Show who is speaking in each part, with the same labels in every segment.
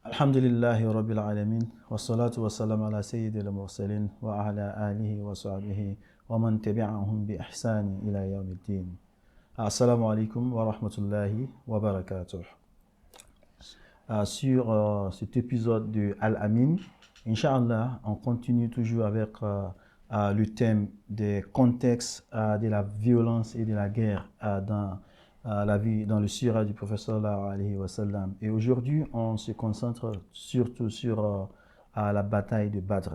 Speaker 1: الحمد لله رب العالمين والصلاة والسلام على سيد المرسلين وعلى آله وصحبه ومن تبعهم بإحسان إلى يوم الدين. Assalamu alaikum wa rahmatullahi wa barakatuh. Sur cet épisode de Al-Amin, Inch'Allah, on continue toujours avec le thème des contextes de la violence et de la guerre dans la vie, dans le surah du prophète sallallahu alayhi wa sallam. Et aujourd'hui, on se concentre surtout sur la bataille de Badr.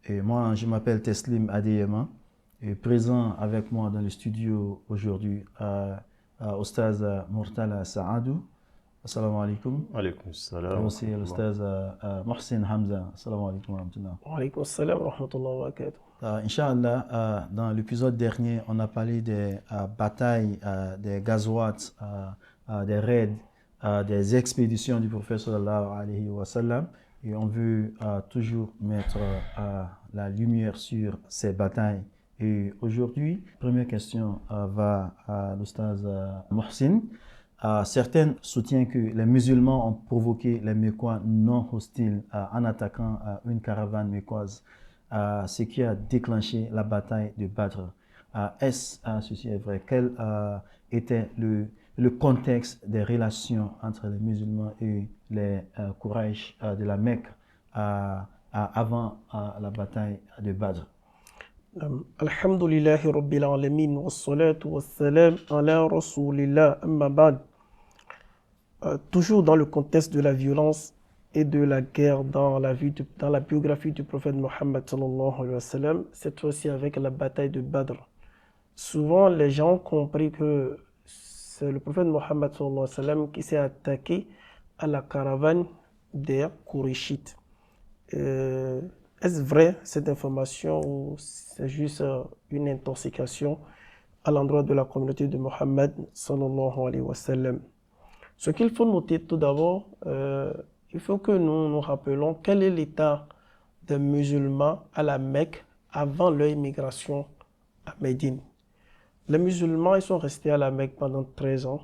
Speaker 1: Et moi, je m'appelle Teslim Adeyema, et présent avec moi dans le studio aujourd'hui, Oustaz Murtala Saadou. Assalamu alaikum.
Speaker 2: Alaikum salam.
Speaker 1: Et aussi l'Oustaz Mohsin Hamza. Assalamu alaikum wa rahmatullah.
Speaker 3: Wa alaikum salam wa rahmatullah wa barakatuh.
Speaker 1: Inch'Allah, dans l'épisode dernier, on a parlé des batailles, des gazouats, des raids, des expéditions du prophète sallallahu alayhi wa sallam. Et on veut toujours mettre la lumière sur ces batailles. Et aujourd'hui, première question va à l'Oustaz Mohsin. Certains soutiennent que les musulmans ont provoqué les Mécois non hostiles en attaquant une caravane mécoise, ce qui a déclenché la bataille de Badr. Est-ce ceci est vrai? Quel était le contexte des relations entre les musulmans et les Quraysh de la Mecque avant la bataille de Badr?
Speaker 3: Alhamdulillahi Rabbil Alamin wa salatu wa salam ala Rasulillah amma ba'd. Toujours dans le contexte de la violence et de la guerre dans la biographie du prophète Mohammed sallallahu alayhi wa sallam, cette fois-ci avec la bataille de Badr. Souvent, les gens ont compris que c'est le prophète Mohammed sallallahu alayhi wa sallam qui s'est attaqué à la caravane des Qurayshites. Est-ce vrai cette information ou c'est juste une intoxication à l'endroit de la communauté de Mohammed sallallahu alayhi wa sallam? Ce qu'il faut noter tout d'abord, il faut que nous nous rappelons quel est l'état des musulmans à la Mecque avant leur immigration à Médine. Les musulmans ils sont restés à la Mecque pendant 13 ans.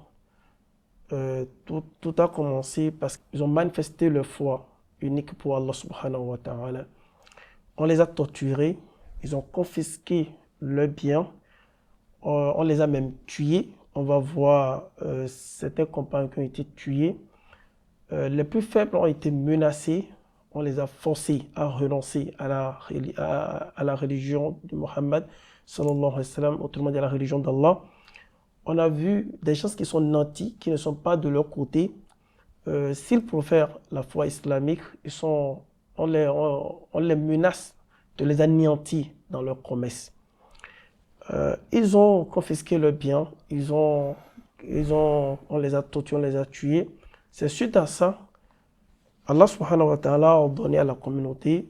Speaker 3: Tout a commencé parce qu'ils ont manifesté leur foi unique pour Allah subhanahu wa ta'ala. On les a torturés, ils ont confisqué leurs biens, on les a même tués. On va voir certains compagnons qui ont été tués. Les plus faibles ont été menacés. On les a forcés à renoncer à la religion de Mohammed sallallahu alayhi wa sallam, autrement dit à la religion d'Allah. On a vu des gens qui sont nantis, qui ne sont pas de leur côté. S'ils profèrent la foi islamique, on les menace de les anéantir dans leurs promesses. Ils ont confisqué leurs biens, on les a torturés, on les a tués. C'est suite à ça, Allah subhanahu wa ta'ala a ordonné à la communauté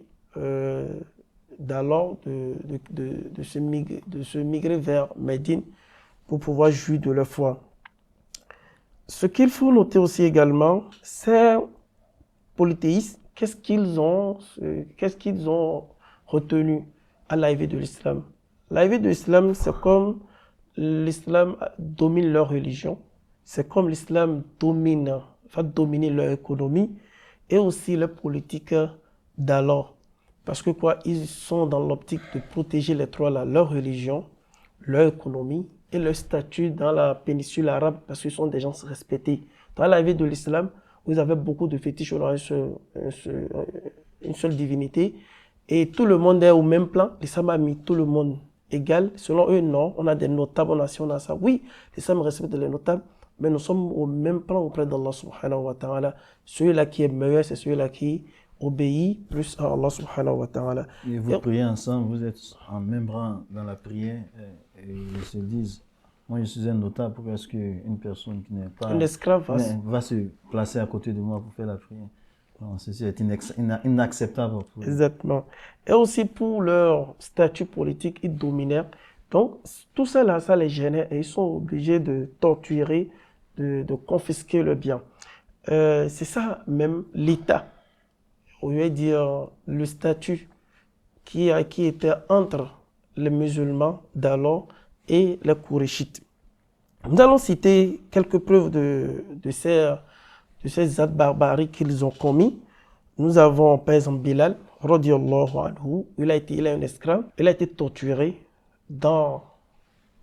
Speaker 3: d'alors de se migrer vers Médine pour pouvoir jouir de leur foi. Ce qu'il faut noter aussi également, c'est polythéistes, qu'est-ce qu'ils ont retenu à l'arrivée de l'islam. L'arrivée de l'islam, c'est comme l'islam domine leur religion, c'est comme l'islam va dominer leur économie et aussi leur politique d'alors. Parce que ils sont dans l'optique de protéger les trois là, leur religion, leur économie et leur statut dans la péninsule arabe, parce qu'ils sont des gens respectés. Dans l'arrivée de l'islam, vous avez beaucoup de fétiches sur une seule divinité et tout le monde est au même plan. L'islam a mis tout le monde égal. Selon eux, non. On a des notables, on a ça. Oui, l'islam respecte les notables, mais nous sommes au même plan auprès d'Allah subhanahu wa ta'ala. Celui-là qui est meilleur, c'est celui-là qui obéit plus à Allah subhanahu wa ta'ala.
Speaker 1: Et vous priez ensemble, vous êtes en même rang dans la prière et ils se disent, moi je suis un notable, pourquoi est-ce qu'une personne qui n'est pas
Speaker 3: un esclave
Speaker 1: va se placer à côté de moi pour faire la prière? Non, ceci est inacceptable.
Speaker 3: Exactement. Et aussi pour leur statut politique, ils dominaient. Donc, tout ça là, ça les gênait et ils sont obligés de torturer, de confisquer le bien. C'est ça même l'état, on veut dire le statut qui était entre les musulmans d'alors et les Qurayshites. Nous allons citer quelques preuves de ces de ces actes barbariques qu'ils ont commis, nous avons par exemple Bilal, radiyallahu anhu, il a un esclave, il a été torturé dans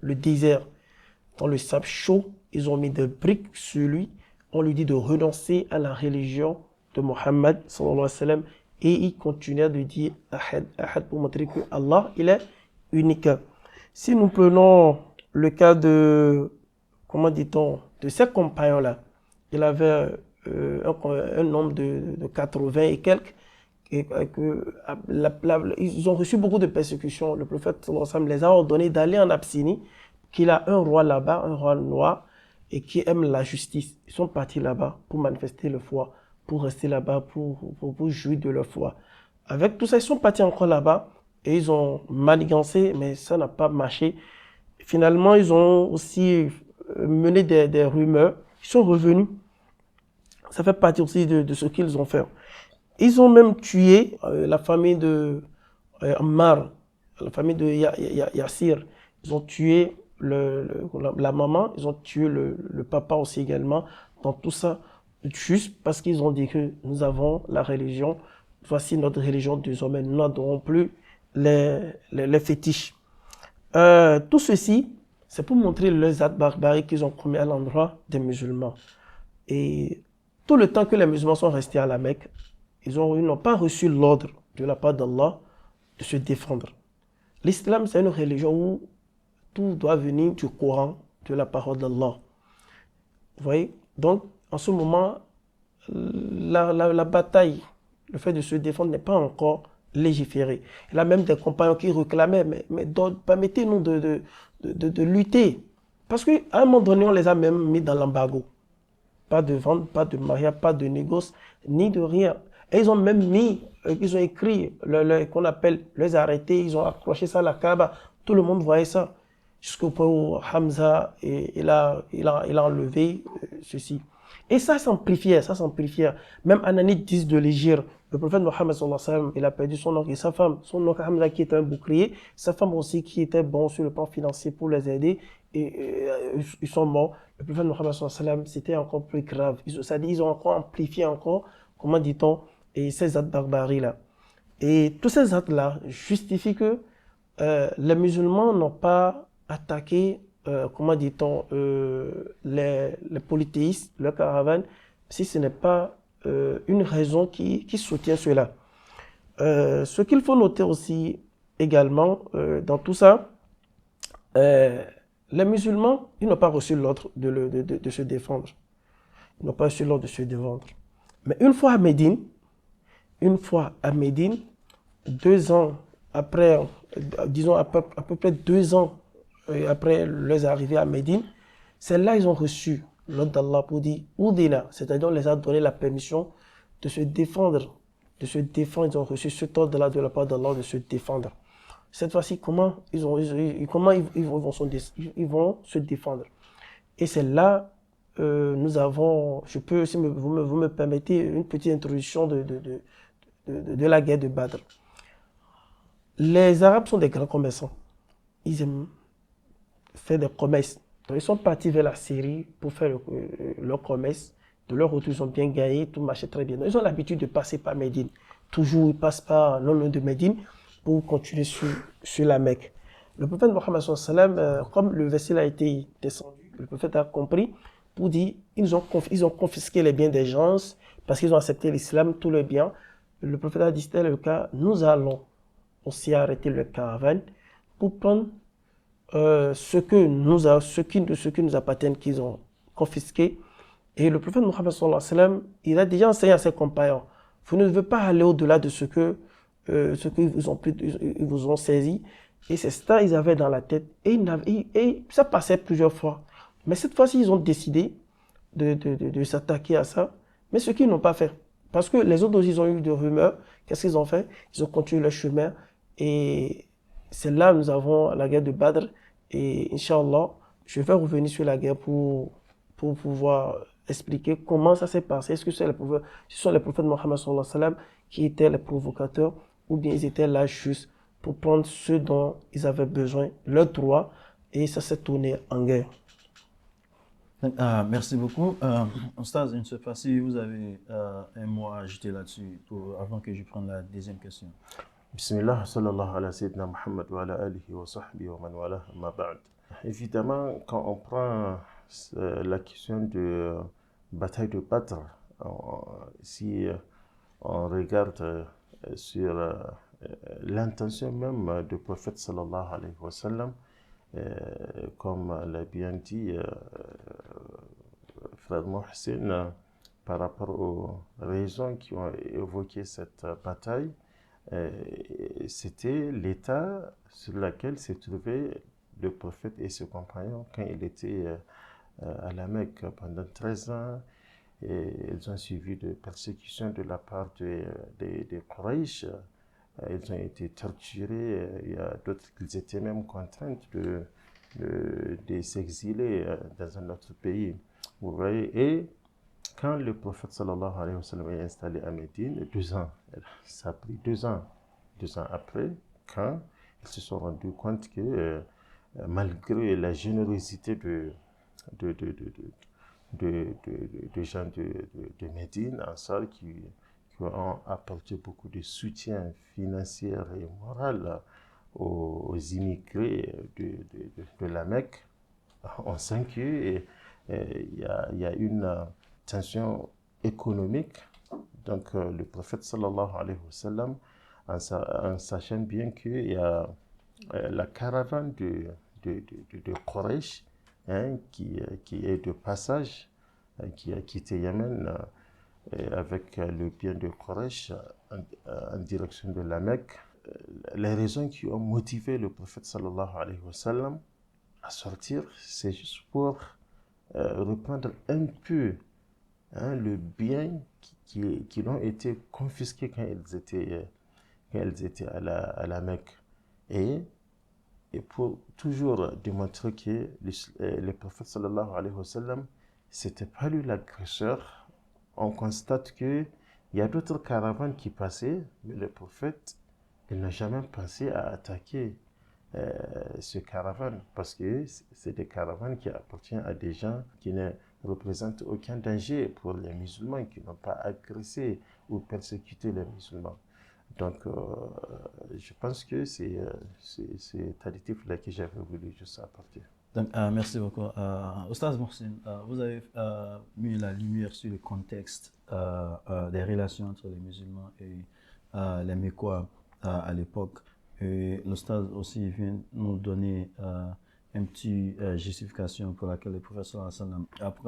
Speaker 3: le désert, dans le sable chaud. Ils ont mis des briques sur lui. On lui dit de renoncer à la religion de Mohammed sallallahu alayhi wa sallam, et il continuait de dire Ahad, Ahad, pour montrer que Allah, il est unique. Si nous prenons le cas de, comment dit-on, de ces compagnons-là, il avait un nombre de 80 et quelques, et ils ont reçu beaucoup de persécutions. Le prophète sallallahu alayhi wa sallam les a ordonnés d'aller en Abyssinie, qu'il a un roi là-bas, un roi noir, et qui aime la justice. Ils sont partis là-bas pour manifester leur foi, pour rester là-bas, pour jouir de leur foi. Avec tout ça, ils sont partis encore là-bas, et ils ont manigancé, mais ça n'a pas marché. Finalement, ils ont aussi mené des rumeurs. Ils sont revenus. Ça fait partie aussi de ce qu'ils ont fait. Ils ont même tué la famille de Ammar, la famille de Yassir. Ils ont tué la maman, ils ont tué le papa aussi également. Dans tout ça, juste parce qu'ils ont dit que nous avons la religion, voici notre religion désormais, nous n'adorons plus les fétiches. Tout ceci, c'est pour montrer les actes barbariques qu'ils ont commis à l'endroit des musulmans. Et tout le temps que les musulmans sont restés à la Mecque, ils n'ont pas reçu l'ordre de la part d'Allah de se défendre. L'islam, c'est une religion où tout doit venir du Coran, de la parole d'Allah. Vous voyez? Donc, en ce moment, la bataille, le fait de se défendre n'est pas encore légiféré. Il y a même des compagnons qui réclamaient, mais permettez-nous de lutter. Parce qu'à un moment donné, on les a même mis dans l'embargo. Pas de vente, pas de mariage, pas de négoce, ni de rien. Et ils ont même ils ont écrit qu'on appelle les arrêtés, ils ont accroché ça à la Kaaba. Tout le monde voyait ça. Jusqu'au point où Hamza, il a enlevé ceci. Et ça s'amplifiait. Même Anani dit de l'Égypte, le prophète Mohammed sallallahu alayhi wa sallam, il a perdu son oncle et sa femme. Son oncle Hamza qui était un bouclier, sa femme aussi qui était bon sur le plan financier pour les aider, et ils sont morts. Le prophète Mohammed sallallahu alayhi wa sallam, c'était encore plus grave. Ils ont encore amplifié comment dit-on, et ces actes barbaries-là. Et tous ces actes-là justifient que les musulmans n'ont pas attaqué, comment dit-on, les polythéistes, leur caravane, si ce n'est pas une raison qui soutient cela. Ce qu'il faut noter aussi également dans tout ça, les musulmans, ils n'ont pas reçu l'ordre de se défendre. Ils n'ont pas reçu l'ordre de se défendre. Mais une fois à Médine, 2 ans après, disons à peu près 2 ans après leur arrivée à Médine, c'est là qu'ils ont reçu l'ordre d'Allah pour dire Oudina, c'est-à-dire on les a donné la permission de se défendre. Ils ont reçu cet ordre-là de la part d'Allah de se défendre. Cette fois-ci, comment ils vont se défendre? Et c'est là, nous avons, si vous me permettez, une petite introduction de la guerre de Badr. Les Arabes sont des grands commerçants. Ils aiment faire des commerces. Donc, ils sont partis vers la Syrie pour faire leur commerce. De leur retour, ils ont bien gagné, tout marchait très bien. Donc, ils ont l'habitude de passer par Médine. Toujours, ils passent par non loin de Médine pour continuer sur la Mecque. Le prophète Mohammed sallallahu alayhi wa sallam, comme le verset a été descendu, le prophète a compris pour dire ils ont confisqué les biens des gens parce qu'ils ont accepté l'islam, tous les biens. Le prophète a dit c'était le cas, nous allons aussi arrêter le caravane pour prendre ce qui nous appartient, qu'ils ont confisqué. Et le prophète Mohammed sallallahu alayhi wa sallam, il a déjà enseigné à ses compagnons, vous ne devez pas aller au-delà de ce qu'ils vous ont saisi. Et c'est ça qu'ils avaient dans la tête. Et ça passait plusieurs fois. Mais cette fois-ci, ils ont décidé de s'attaquer à ça. Mais ce qu'ils n'ont pas fait. Parce que les autres, ils ont eu des rumeurs. Qu'est-ce qu'ils ont fait? Ils ont continué leur chemin. Et c'est là que nous avons la guerre de Badr. Et Inch'Allah, je vais revenir sur la guerre pour pouvoir expliquer comment ça s'est passé. Est-ce que ce sont les prophètes Mohammed sallallahu alayhi wa sallam qui étaient les provocateurs ou bien ils étaient là juste pour prendre ce dont ils avaient besoin, leurs droits, et ça s'est tourné en guerre.
Speaker 1: Donc, merci beaucoup. Oustaz, je ne sais pas si vous avez un mot à ajouter là-dessus avant que je prenne la deuxième question.
Speaker 2: Bismillah, sallallahu ala sayyidina Muhammad wa ala alihi wa sahbihi wa man wala, amma ba'd. Évidemment, quand on prend la question de bataille de Badr, si on regarde sur l'intention même du prophète sallallahu alayhi wa sallam, comme l'a bien dit frère Mohsin, par rapport aux raisons qui ont évoqué cette bataille, c'était l'état sur lequel se trouvait le prophète et ses compagnons quand il était à la Mecque pendant 13 ans. Et ils ont suivi de persécutions de la part des Quraysh. Ils ont été torturés. Il y a d'autres qui étaient même contraints de s'exiler dans un autre pays. Vous voyez, et quand le prophète sallallahu alayhi wa sallam est installé à Médine, 2 ans, ça a pris 2 ans. 2 ans après, quand ils se sont rendus compte que malgré la générosité de gens de Médine, Ansar, qui ont apporté beaucoup de soutien financier et moral aux immigrés de la Mecque, on sent qu'il y a une tension économique. Donc le prophète sallallahu alayhi wa sallam, en sachant bien qu'il y a la caravane de Quraysh, qui est de passage, qui a quitté Yémen avec le bien de Quraysh en direction de la Mecque. Les raisons qui ont motivé le prophète sallallahu alayhi wa sallam à sortir, c'est juste pour reprendre un peu le bien qui ont été confisqués quand ils étaient à la Mecque. Et pour toujours démontrer que le prophète sallallahu alayhi wa sallam, c'était pas lui l'agresseur, on constate qu'il y a d'autres caravanes qui passaient, mais le prophète, il n'a jamais pensé à attaquer ce caravane, parce que c'est des caravanes qui appartiennent à des gens qui ne représentent aucun danger pour les musulmans, qui n'ont pas agressé ou persécuté les musulmans. Donc, je pense que c'est additif-là que j'avais voulu juste apporter.
Speaker 1: Donc, merci beaucoup. Oustaz Mohsin, vous avez mis la lumière sur le contexte des relations entre les musulmans et les Mécois à l'époque. Et l'Oustaz aussi vient nous donner une petite justification pour laquelle le prophète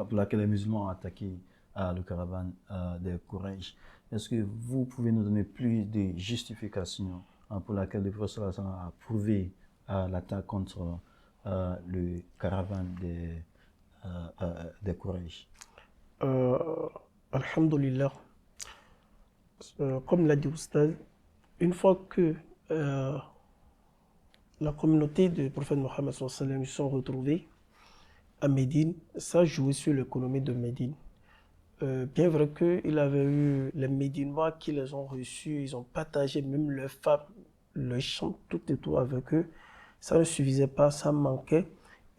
Speaker 1: pour laquelle les musulmans ont attaqué le caravane des Quraysh. Est-ce que vous pouvez nous donner plus de justifications pour laquelle le prophète a approuvé l'attaque contre le caravane des Quraysh?
Speaker 3: Alhamdulillah. Comme l'a dit Oustaz, une fois que la communauté du prophète Mohammed se sont retrouvés à Médine, ça jouait sur l'économie de Médine. Bien vrai qu'il avait eu les Médinois qui les ont reçus, ils ont partagé même leurs femmes, leurs champs, tout et tout avec eux. Ça ne suffisait pas, ça manquait.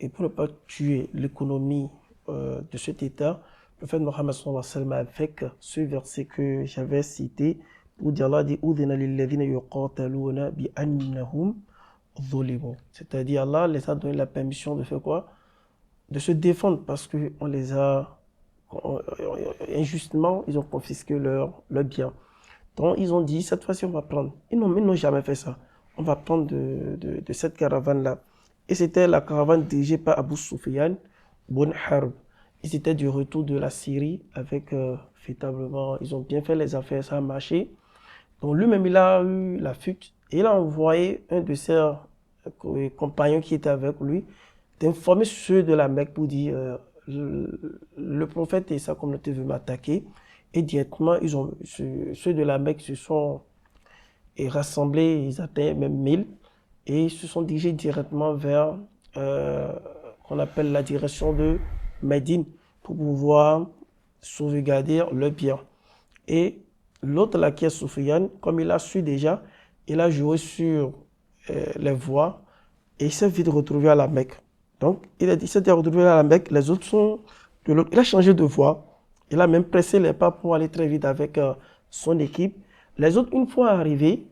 Speaker 3: Et pour ne pas tuer l'économie de cet État, le prophète Mohammed avec ce verset que j'avais cité, pour dire Allah dit c'est-à-dire Allah les a donné la permission de faire quoi? De se défendre parce qu'on les a injustement, ils ont confisqué leur bien. Donc ils ont dit cette fois-ci on va prendre. Ils n'ont jamais fait ça. On va prendre de cette caravane-là. Et c'était la caravane dirigée par Abu Sufyan ibn Harb. Ils étaient du retour de la Syrie avec véritablement, ils ont bien fait les affaires, ça a marché. Donc lui-même, il a eu la fuite et il a envoyé un de ses compagnons qui était avec lui d'informer ceux de la Mecque pour dire le prophète et sa communauté veulent m'attaquer. Et directement, ceux de la Mecque se sont rassemblés, ils atteignent même 1000 et ils se sont dirigés directement vers qu'on appelle la direction de Médine pour pouvoir sauvegarder le bien. Et l'autre, là, qui est Soufiane, comme il a su déjà, il a joué sur les voies et il s'est vite retrouvé à la Mecque. Donc, il s'est retrouvé à la Mecque, les autres sont de l'autre. Il a changé de voie. Il a même pressé les pas pour aller très vite avec son équipe. Les autres, une fois arrivés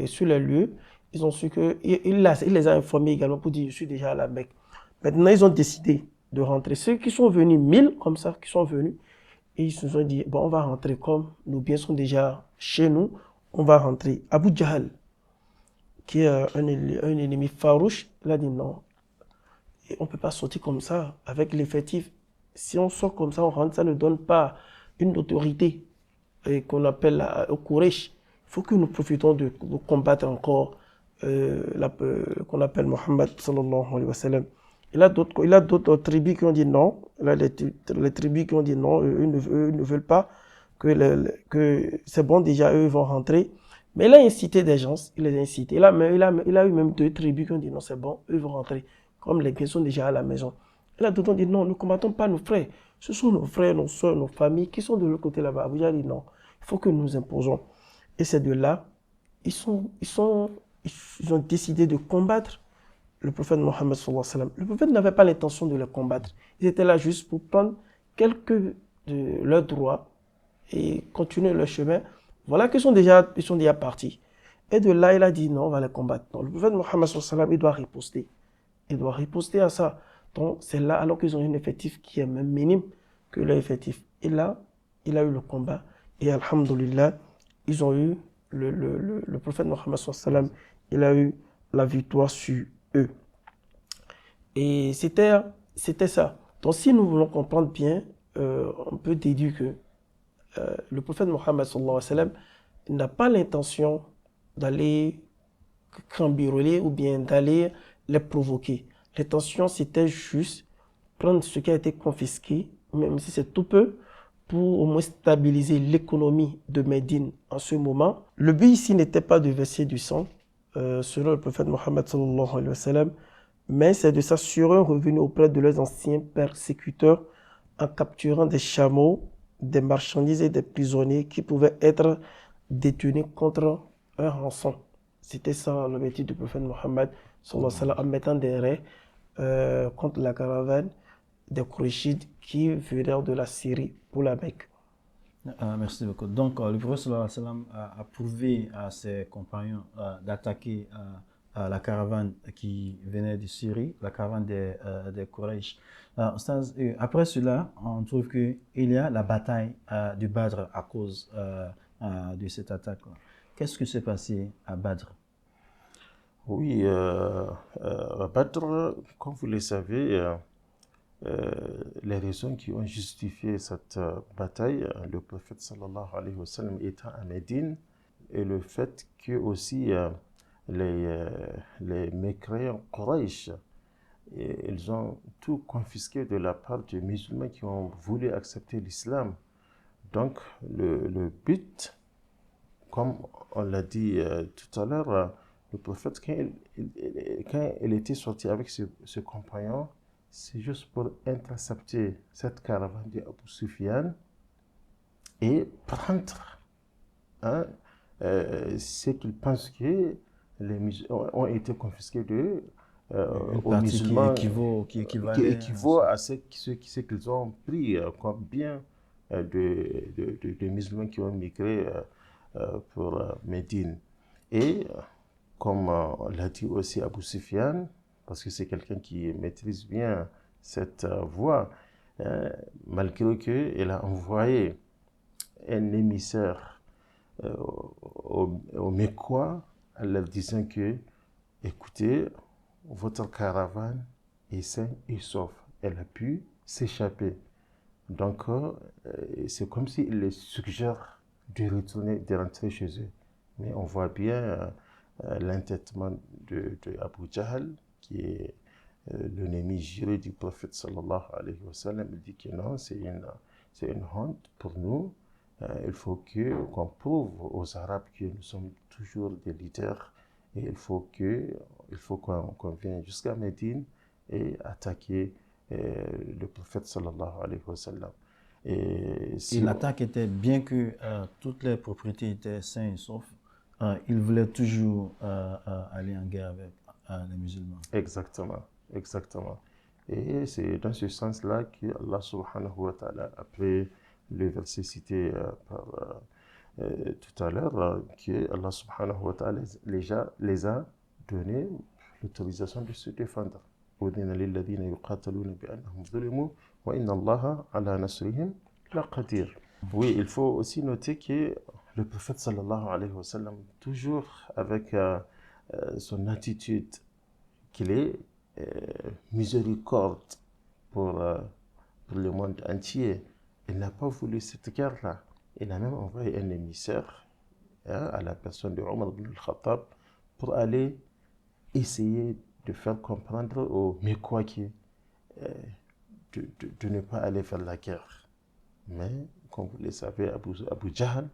Speaker 3: sur les lieux, ils ont su que, il les a informés également pour dire, je suis déjà à la Mecque. Maintenant, ils ont décidé de rentrer. Ceux qui sont venus, 1000 comme ça, qui sont venus, et ils se sont dit, bon, on va rentrer comme nos biens sont déjà chez nous, on va rentrer. Abu Jahl, qui est un ennemi farouche, il a dit non, et on ne peut pas sortir comme ça avec l'effectif. Si on sort comme ça, on rentre, ça ne donne pas une autorité qu'on appelle au Quraysh. Il faut que nous profitons de combattre encore qu'on appelle Mohammed sallallahu alayhi wa sallam. Il a d'autres tribus qui ont dit non. Là, les tribus qui ont dit non, eux ne veulent pas que c'est bon déjà, eux vont rentrer. Mais il a incité des gens, il les a incités. Il a eu même 2 tribus qui ont dit non, c'est bon, eux vont rentrer. Comme les biens sont déjà à la maison. Et là, d'autres ont dit non, ne combattons pas nos frères. Ce sont nos frères, nos soeurs, nos familles qui sont de l'autre côté là-bas. Abu Jahl dit non, il faut que nous imposons. Et ces deux-là, ils ont décidé de combattre le prophète Mohammed sallallahu alayhi wa sallam. Le prophète n'avait pas l'intention de les combattre. Ils étaient là juste pour prendre quelques de leurs droits et continuer leur chemin. Voilà qu'ils sont déjà partis. Et de là, il a dit non, on va les combattre. Donc, le prophète Mohammed sallallahu alayhi wa sallam, il doit riposter. Il doit riposter à ça. Donc, c'est là, alors qu'ils ont un effectif qui est même minime que leur effectif. Et là, il a eu le combat. Et alhamdoulilah, ils ont eu, le prophète Mohammed sallallahu alayhi wa sallam, il a eu la victoire sur eux. Et c'était ça. Donc, si nous voulons comprendre bien, on peut déduire que le prophète Mohammed sallallahu alayhi wa sallam n'a pas l'intention d'aller cambrioler ou bien d'aller les provoquer. L'intention, c'était juste prendre ce qui a été confisqué, même si c'est tout peu, pour au moins stabiliser l'économie de Médine en ce moment. Le but ici n'était pas de verser du sang, selon le prophète Mohammed sallallahu alayhi wa sallam, mais c'est de s'assurer un revenu auprès de leurs anciens persécuteurs en capturant des chameaux, des marchandises et des prisonniers qui pouvaient être détenus contre un rançon. C'était ça l'objectif du prophète Mohammed sallallahu alayhi wa sallam, en mettant des raies contre la caravane des Qurayshides qui venaient de la Syrie pour la Mecque.
Speaker 1: Merci beaucoup. Donc, le prophète sallallahu alayhi wa sallam a prouvé à ses compagnons d'attaquer la caravane qui venait de Syrie, la caravane des Quraysh. Après cela, on trouve qu'il y a la bataille du Badr à cause de cette attaque. Qu'est-ce qui s'est passé à Badr?
Speaker 2: Oui, Badr, comme vous le savez, les raisons qui ont justifié cette bataille, le prophète sallallahu alayhi wa sallam étant à Médine, et le fait que aussi les mécréants Quraysh, ils ont tout confisqué de la part des musulmans qui ont voulu accepter l'islam. Donc le but, comme on l'a dit tout à l'heure, le prophète, quand il était sorti avec ses compagnons, c'est juste pour intercepter cette caravane d'Abu Sufyan et prendre ce qu'ils pensent que les musulmans ont été confisqués aux musulmans,
Speaker 1: qui
Speaker 2: équivaut à ce qu'ils ont pris comme bien de musulmans qui ont migré pour Médine. Et comme on l'a dit aussi Abu Sufyan, parce que c'est quelqu'un qui maîtrise bien cette voie, malgré qu'il a envoyé un émissaire aux Mécois en leur disant que, écoutez, votre caravane est saine et sauf. Elle a pu s'échapper. Donc, c'est comme s'il les suggère de rentrer chez eux. Mais on voit bien l'entêtement de Abu Jahl, qui est l'ennemi juré du prophète sallallahu alayhi wa sallam. Il dit que non, c'est une honte pour nous. Il faut qu'on prouve aux Arabes que nous sommes toujours des leaders et il faut qu'on vienne jusqu'à Médine et attaquer le prophète sallallahu alayhi wa sallam.
Speaker 1: Et l'attaque était, bien que toutes les propriétés étaient saines et saufs, ils voulaient toujours aller en guerre avec les musulmans.
Speaker 2: Exactement. Exactement. Et c'est dans ce sens-là que Allah subhanahu wa ta'ala, après le verset cité par tout à l'heure, que Allah subhanahu wa ta'ala les a donné l'autorisation de se défendre. أذن للذين يقاتلون بأنهم ظلموا وإن الله على نصرهم لقدير. Oui, il faut aussi noter que le prophète sallallahu alayhi wa sallam, toujours avec son attitude qu'il est miséricorde pour le monde entier, il n'a pas voulu cette guerre-là. Il a même envoyé un émissaire à la personne de Omar ibn al-Khattab pour aller essayer de faire comprendre aux Mécois de ne pas aller faire la guerre. Mais, comme vous le savez, Abu Jahl,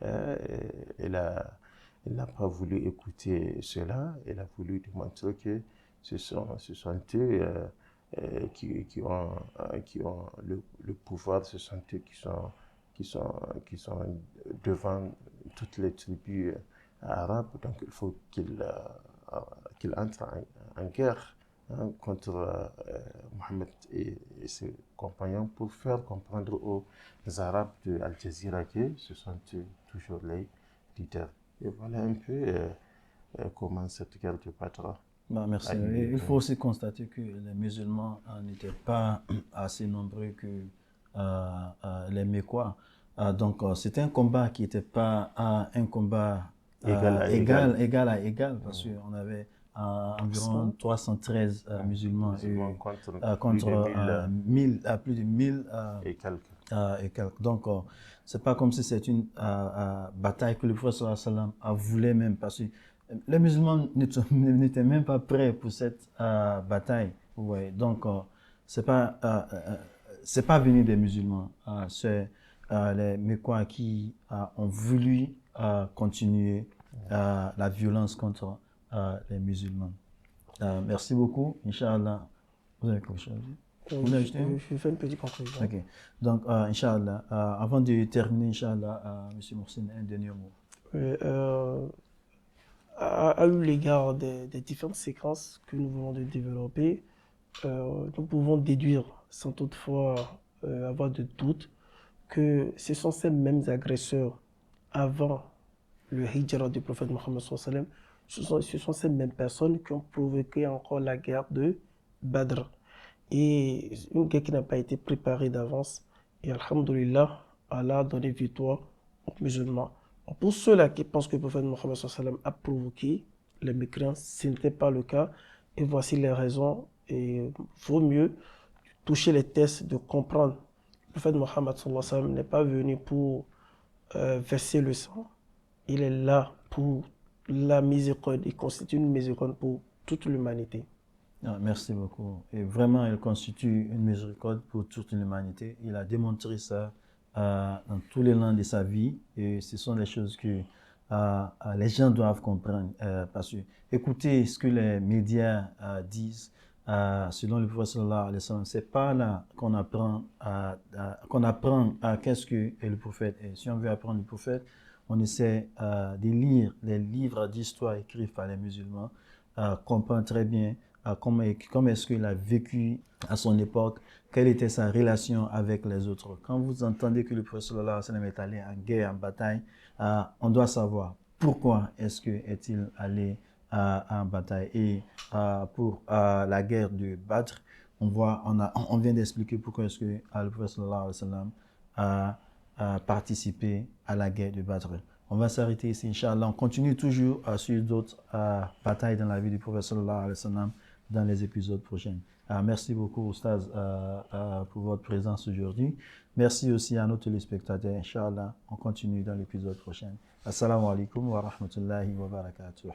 Speaker 2: il n'a pas voulu écouter cela. Il a voulu démontrer que ce sont eux qui ont le pouvoir, ce sont eux qui sont devant toutes les tribus arabes. Donc, il faut qu'il entre en guerre contre Mohammed et ses compagnons pour faire comprendre aux Arabes de Al Jazeera que ce sont toujours les leaders. Et voilà un peu comment cette guerre de Badr.
Speaker 1: Merci. Il faut aussi constater que les musulmans n'étaient pas assez nombreux que les Mécois. Donc c'était un combat qui n'était pas un combat égal à égal, parce qu'on avait environ 313 musulmans contre plus de 1000
Speaker 2: et quelques.
Speaker 1: Donc, c'est pas comme si c'était une bataille que le prophète sallallahu alayhi wa sallam a voulu même, parce que les musulmans n'étaient même pas prêts pour cette bataille. Ouais. Donc, c'est pas venu des musulmans, c'est les Mécois qui ont voulu continuer la violence contre les musulmans. Merci beaucoup. Inch'Allah. Vous avez quelque chose à dire?
Speaker 3: Je fais une petite conclusion.
Speaker 1: Ok. Donc, Inch'Allah, avant de terminer, Inch'Allah, M. Mohsin, un dernier mot.
Speaker 3: À l'égard des différentes séquences que nous venons de développer, nous pouvons déduire, sans toutefois avoir de doute, que ce sont ces mêmes agresseurs avant le hijra du prophète Mohammed sallallahu alayhi wa sallam, ce sont ces mêmes personnes qui ont provoqué encore la guerre de Badr. Et une guerre qui n'a pas été préparée d'avance. Et alhamdoulilah, Allah a donné victoire aux musulmans. Pour ceux-là qui pensent que le prophète Mohammed sallallahu alayhi wa sallam a provoqué les mécréants, ce n'était pas le cas. Et voici les raisons. Et vaut mieux toucher les tests, de comprendre. Le prophète Mohammed sallallahu alayhi wa sallam n'est pas venu pour verser le sang. Il est là pour la miséricorde. Il constitue une miséricorde pour toute l'humanité.
Speaker 1: Merci beaucoup. Et vraiment, il constitue une miséricorde pour toute l'humanité. Il a démontré ça dans tous les langues de sa vie. Et ce sont des choses que les gens doivent comprendre. Parce que écoutez ce que les médias disent selon le prophète sallallahu alayhi wa sallam. C'est pas là qu'on apprend qu'est-ce que le prophète est. Si on veut apprendre le prophète, on essaie de lire les livres d'histoire écrits par les musulmans, comprendre très bien comment est-ce qu'il a vécu à son époque, quelle était sa relation avec les autres. Quand vous entendez que le prophète sallallahu alayhi wa sallam est allé en guerre, en bataille, on doit savoir pourquoi est-il allé en bataille. Et pour la guerre de Badr, on vient d'expliquer pourquoi est-ce que le prophète sallallahu alayhi wa sallam a participé à la guerre de Badr. On va s'arrêter ici, Inch'Allah. On continue toujours sur d'autres batailles dans la vie du prophète sallallahu alayhi wa sallam dans les épisodes prochains. Merci beaucoup, Oustaz, pour votre présence aujourd'hui. Merci aussi à nos téléspectateurs. Inch'Allah, on continue dans l'épisode prochain. Assalamu alaikum wa rahmatullahi wa barakatuh.